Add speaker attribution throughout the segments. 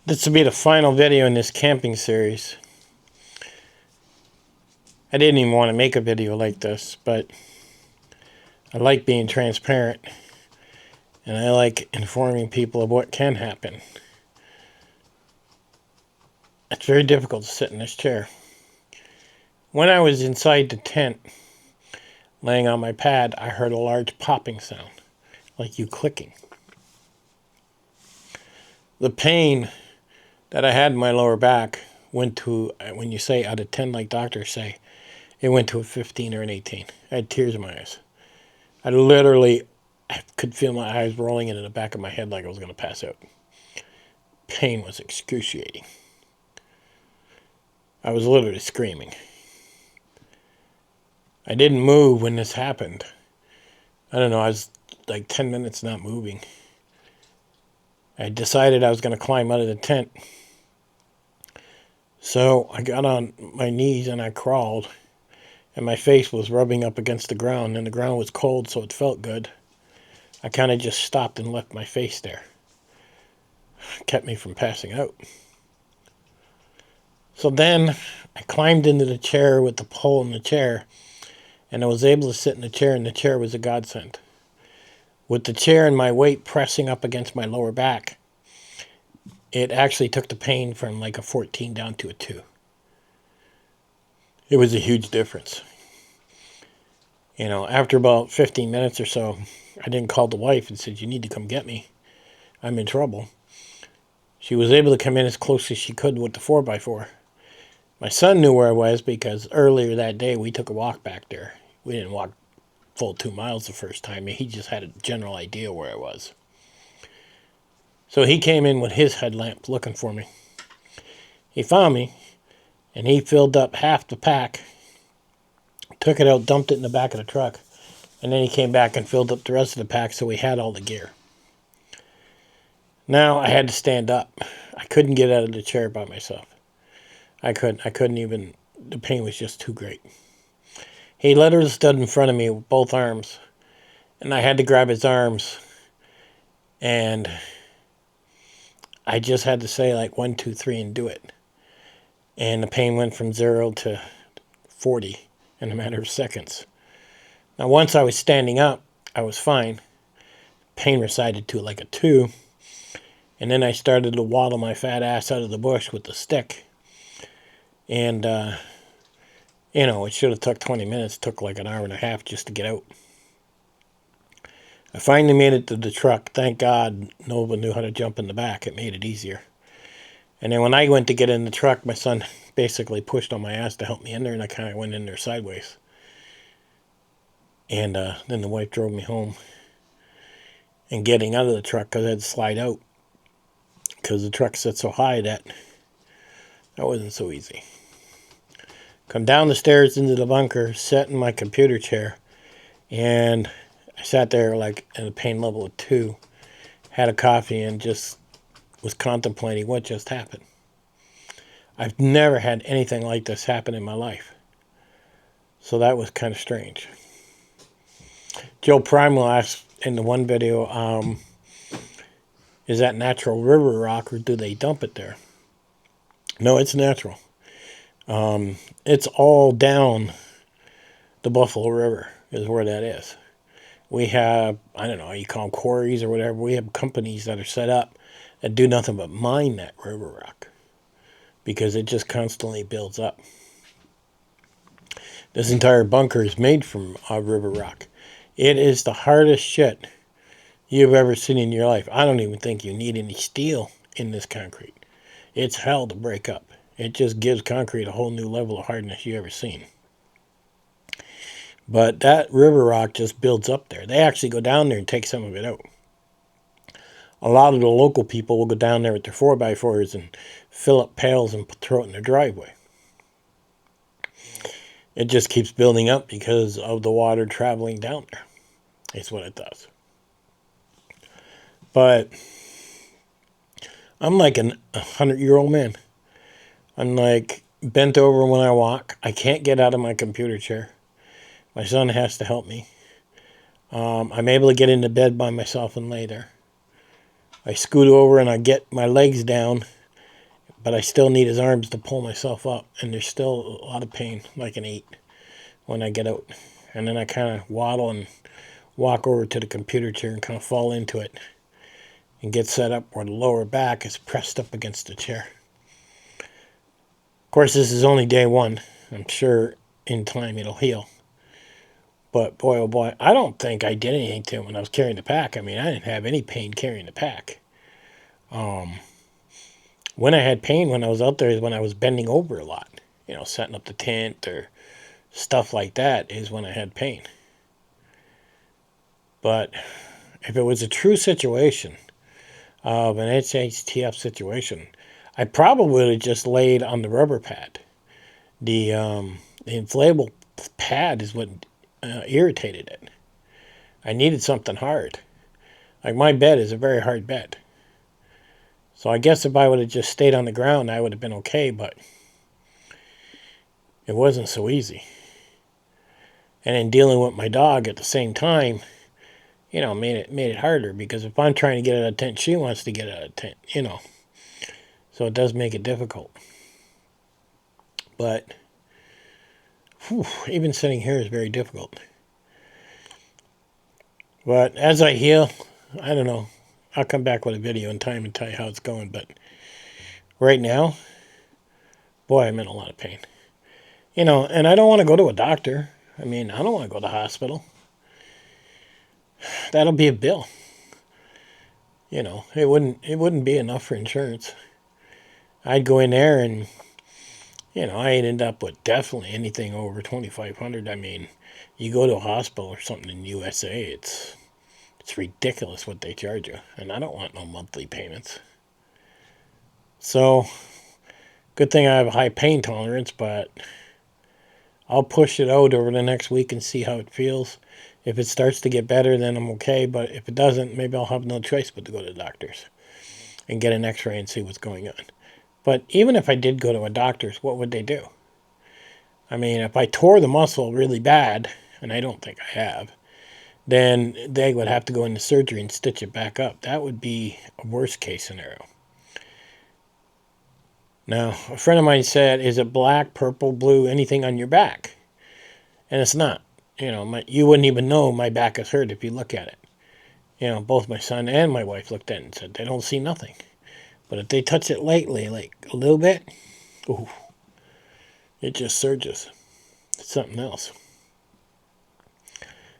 Speaker 1: This will be the final video in this camping series. I didn't even want to make a video like this, but I like being transparent, and I like informing people of what can happen. It's very difficult to sit in this chair. When I was inside the tent, laying on my pad, I heard a large popping sound, like you clicking. The pain that I had in my lower back went to, when you say out of 10, like doctors say, it went to a 15 or an 18. I had tears in my eyes. I could feel my eyes rolling into the back of my head like I was going to pass out. Pain was excruciating. I was literally screaming. I didn't move when this happened. I don't know, I was like 10 minutes not moving. I decided I was going to climb out of the tent. So I got on my knees and I crawled. And my face was rubbing up against the ground, and the ground was cold, so it felt good. I kind of just stopped and left my face there. It kept me from passing out. So then I climbed into the chair with the pole in the chair, and I was able to sit in the chair, and the chair was a godsend. With the chair and my weight pressing up against my lower back, it actually took the pain from like a 14 down to a 2. It was a huge difference. You know, after about 15 minutes or so, I then called the wife and said, "You need to come get me. I'm in trouble." She was able to come in as close as she could with the 4x4. My son knew where I was because earlier that day we took a walk back there. We didn't walk full 2 miles the first time. He just had a general idea where I was. So he came in with his headlamp looking for me. He found me, and he filled up half the pack, took it out, dumped it in the back of the truck, and then he came back and filled up the rest of the pack, so we had all the gear. Now I had to stand up. I couldn't get out of the chair by myself. I couldn't even, the pain was just too great. He literally stood in front of me with both arms, and I had to grab his arms, and I just had to say like 1, 2, 3 and do it. And the pain went from 0 to 40 in a matter of seconds. Now, once I was standing up, I was fine. Pain receded to like a 2. And then I started to waddle my fat ass out of the bush with the stick. And, you know, it should have took 20 minutes. It took like an hour and a half just to get out. I finally made it to the truck. Thank God Nova knew how to jump in the back. It made it easier. And then when I went to get in the truck, my son basically pushed on my ass to help me in there, and I kind of went in there sideways. And then the wife drove me home. And getting out of the truck, because I had to slide out, because the truck sat so high that wasn't so easy. Come down the stairs into the bunker, sat in my computer chair, and I sat there like at a pain level of 2, had a coffee, and just was contemplating what just happened. I've never had anything like this happen in my life. So that was kind of strange. Joe Primal asked in the one video, is that natural river rock or do they dump it there? No, it's natural. It's all down the Buffalo River is where that is. We have, I don't know, you call them quarries or whatever. We have companies that are set up that do nothing but mine that river rock because it just constantly builds up. This entire bunker is made from river rock. It is the hardest shit you've ever seen in your life. I don't even think you need any steel in this concrete. It's hell to break up. It just gives concrete a whole new level of hardness you ever seen. But that river rock just builds up there. They actually go down there and take some of it out. A lot of the local people will go down there with their 4x4s and fill up pails and throw it in their driveway. It just keeps building up because of the water traveling down there. It's what it does. But I'm like a 100-year-old man. I'm like bent over when I walk. I can't get out of my computer chair. My son has to help me. I'm able to get into bed by myself and lay there. I scoot over and I get my legs down But I still need his arms to pull myself up, and there's still a lot of pain, like an 8, when I get out. And then I kind of waddle and walk over to the computer chair and kind of fall into it and get set up where the lower back is pressed up against the chair. Of course, this is only day 1. I'm sure in time it'll heal. But boy, oh boy, I don't think I did anything to him when I was carrying the pack. I mean, I didn't have any pain carrying the pack. When I had pain when I was out there is when I was bending over a lot. Setting up the tent or stuff like that is when I had pain. But if it was a true situation of an SHTF situation, I probably would have just laid on the rubber pad. The inflatable pad is what irritated it. I needed something hard. Like, my bed is a very hard bed. So I guess if I would have just stayed on the ground, I would have been okay, but it wasn't so easy. And in dealing with my dog at the same time, made it harder, because if I'm trying to get out of the tent, she wants to get out of the tent, So it does make it difficult. But even sitting here is very difficult. But as I heal, I don't know. I'll come back with a video in time and tell you how it's going. But right now, boy, I'm in a lot of pain. And I don't want to go to a doctor. I mean, I don't want to go to the hospital. That'll be a bill. It wouldn't be enough for insurance. I'd go in there and, I'd end up with definitely anything over $2,500. I mean, you go to a hospital or something in the USA, it's ridiculous what they charge you. And I don't want no monthly payments. So, good thing I have a high pain tolerance, but I'll push it out over the next week and see how it feels. If it starts to get better, then I'm okay. But if it doesn't, maybe I'll have no choice but to go to the doctor's and get an x-ray and see what's going on. But even if I did go to a doctor's, what would they do? I mean, if I tore the muscle really bad, and I don't think I have, then they would have to go into surgery and stitch it back up. That would be a worst case scenario. Now, a friend of mine said, is it black, purple, blue, anything on your back? And it's not. You wouldn't even know my back is hurt if you look at it. Both my son and my wife looked at it and said they don't see nothing. But if they touch it lightly, like a little bit, ooh, it just surges. It's something else.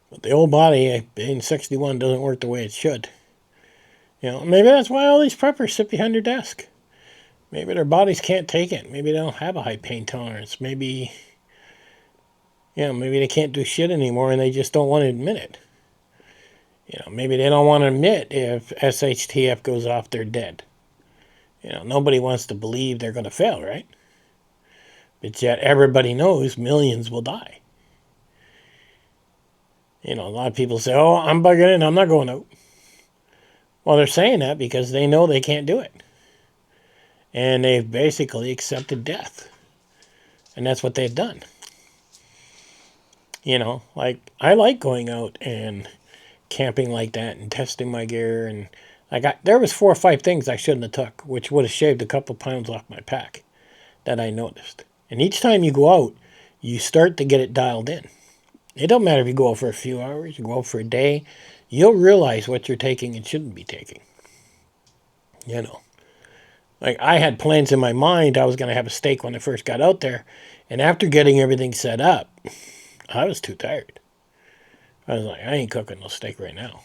Speaker 1: But the old body, being 61, doesn't work the way it should. Maybe that's why all these preppers sit behind their desk. Maybe their bodies can't take it. Maybe they don't have a high pain tolerance. Maybe they can't do shit anymore and they just don't want to admit it. Maybe they don't want to admit if SHTF goes off, they're dead. Nobody wants to believe they're going to fail, right? But yet everybody knows millions will die. A lot of people say, oh, I'm bugging in, I'm not going out. Well, they're saying that because they know they can't do it. And they've basically accepted death. And that's what they've done. Like, I like going out and camping like that and testing my gear. And there was 4 or 5 things I shouldn't have took, which would have shaved a couple pounds off my pack that I noticed. And each time you go out, you start to get it dialed in. It don't matter if you go out for a few hours, you go out for a day, you'll realize what you're taking and shouldn't be taking. Like, I had plans in my mind. I was going to have a steak when I first got out there. And after getting everything set up, I was too tired. I was like, I ain't cooking no steak right now.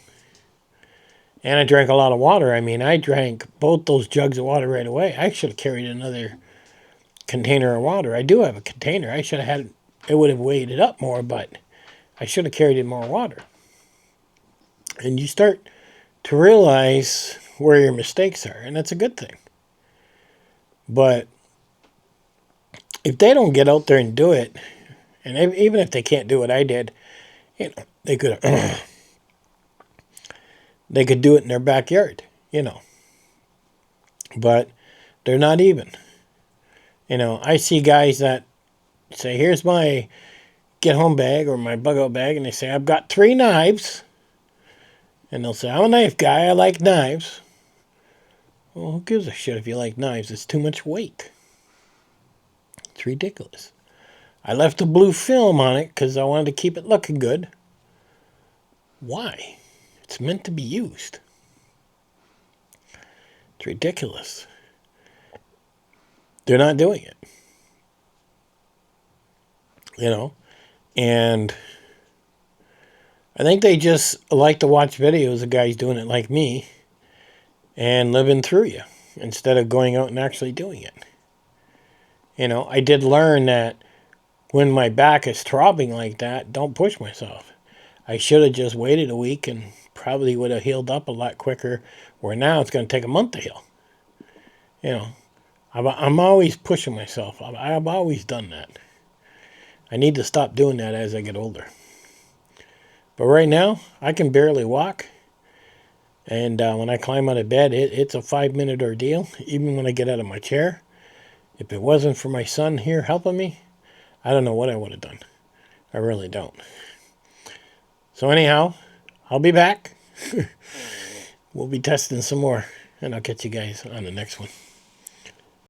Speaker 1: And I drank a lot of water. I mean, I drank both those jugs of water right away. I should have carried another container of water. I do have a container. I should have had, it would have weighed it up more, but I should have carried in more water. And you start to realize where your mistakes are, and that's a good thing. But if they don't get out there and do it, and even if they can't do what I did, they could they could do it in their backyard, But they're not even. I see guys that say, here's my get-home bag or my bug-out bag, and they say, I've got 3 knives. And they'll say, I'm a knife guy, I like knives. Well, who gives a shit if you like knives? It's too much weight. It's ridiculous. I left a blue film on it because I wanted to keep it looking good. Why? It's meant to be used. It's ridiculous. They're not doing it. You know? And I think they just like to watch videos of guys doing it like me and living through you instead of going out and actually doing it. You know, I did learn that when my back is throbbing like that, don't push myself. I should have just waited a week and probably would have healed up a lot quicker, where now it's going to take a month to heal. You know, I'm always pushing myself. I've always done that. I need to stop doing that as I get older. But right now, I can barely walk. And when I climb out of bed, it's a 5-minute ordeal, even when I get out of my chair. If it wasn't for my son here helping me, I don't know what I would have done. I really don't. So anyhow, I'll be back. We'll be testing some more, and I'll catch you guys on the next one.